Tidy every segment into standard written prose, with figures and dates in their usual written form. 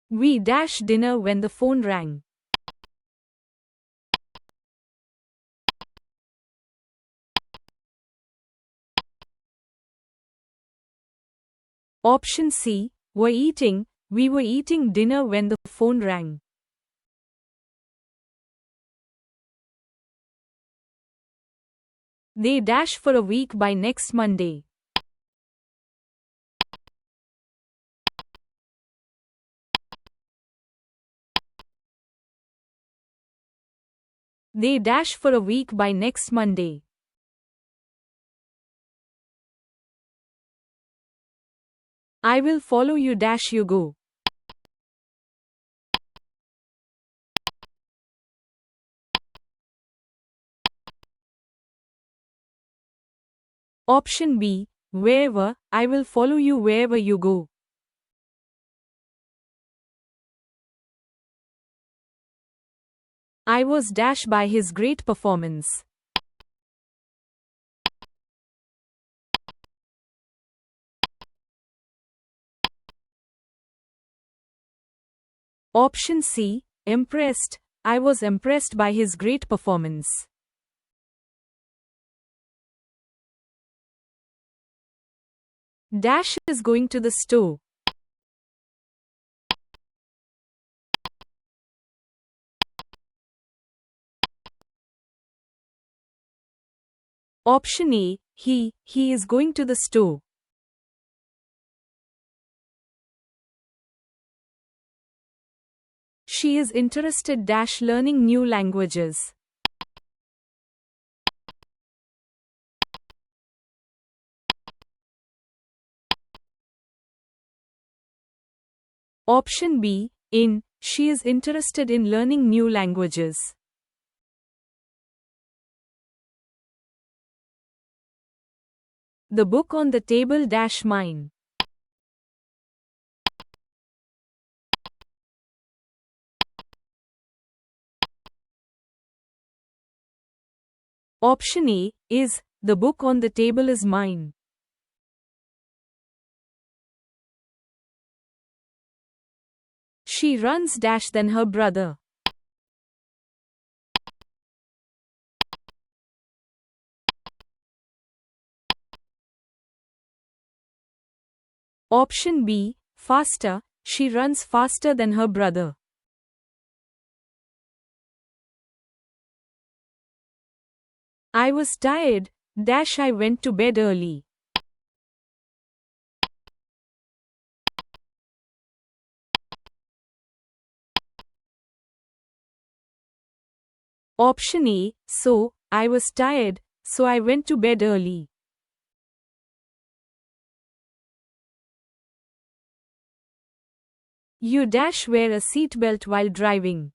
We dash dinner when the phone rang. Option C. We were eating dinner when the phone rang. They dash for a week by next Monday. They dash for a week by next Monday. I will follow you dash you go. Option B. Wherever, I will follow you wherever you go. I was dashed by his great performance. Option C. Impressed, I was impressed by his great performance. Dash is going to the store. Option A. He is going to the store. She is interested dash learning new languages. Option B. She is interested in learning new languages. The book on the table dash mine. Option A. The book on the table is mine. She runs dash than her brother. Option B. Faster, she runs faster than her brother. I was tired, dash I went to bed early. Option A. So, I was tired, so I went to bed early. You dash wear a seatbelt while driving.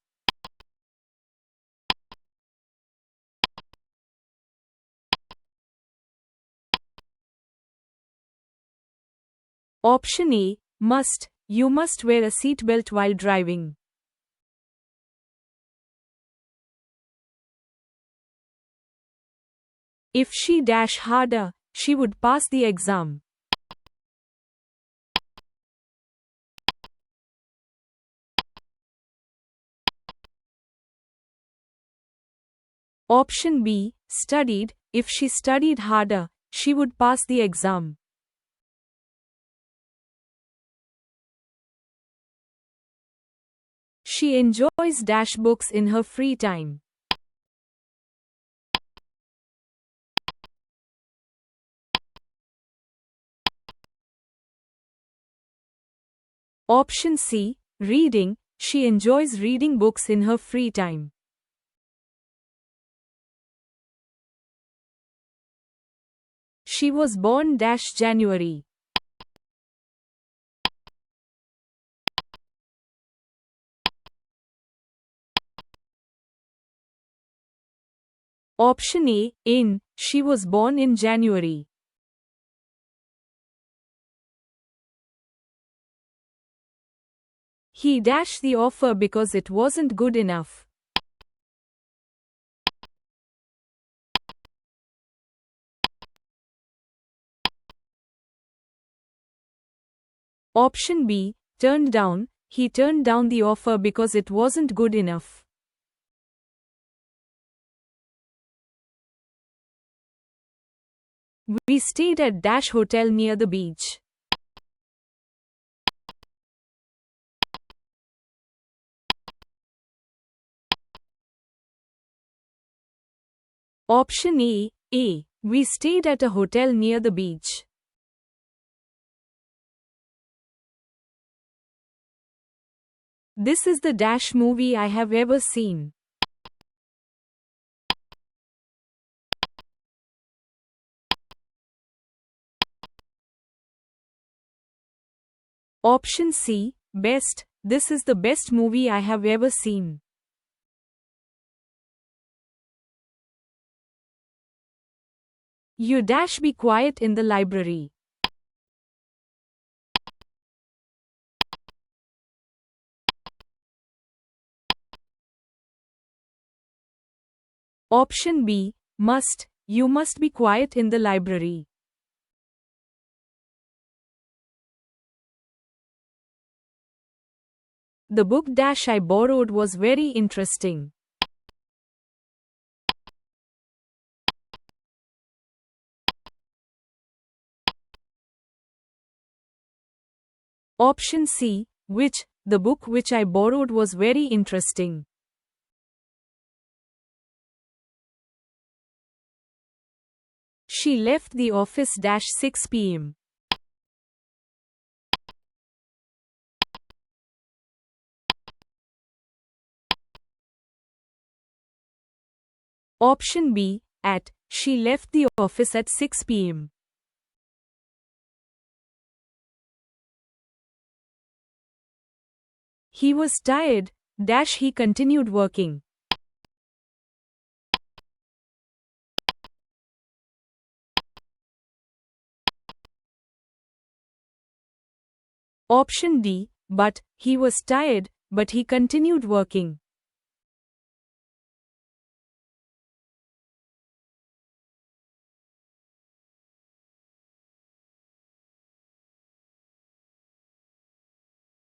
Option A. Must, you must wear a seatbelt while driving. If she dash harder, she would pass the exam. Option B. Studied, if she studied harder, she would pass the exam. She enjoys dash books in her free time. Option C. Reading, she enjoys reading books in her free time. She was born dash January. Option A. She was born in January. He dashed the offer because it wasn't good enough. Option B. Turned down, he turned down the offer because it wasn't good enough. We stayed at dash hotel near the beach. Option A. We stayed at a hotel near the beach. This is the dash movie I have ever seen. Option C. Best. This is the best movie I have ever seen. You dash be quiet in the library. Option B. Must. You must be quiet in the library. The book dash I borrowed was very interesting. Option C. Which. The book which I borrowed was very interesting. She left the office dash 6 p.m. Option B. At. She left the office at 6 p.m. He was tired, dash he continued working. Option D. But, he was tired, but he continued working.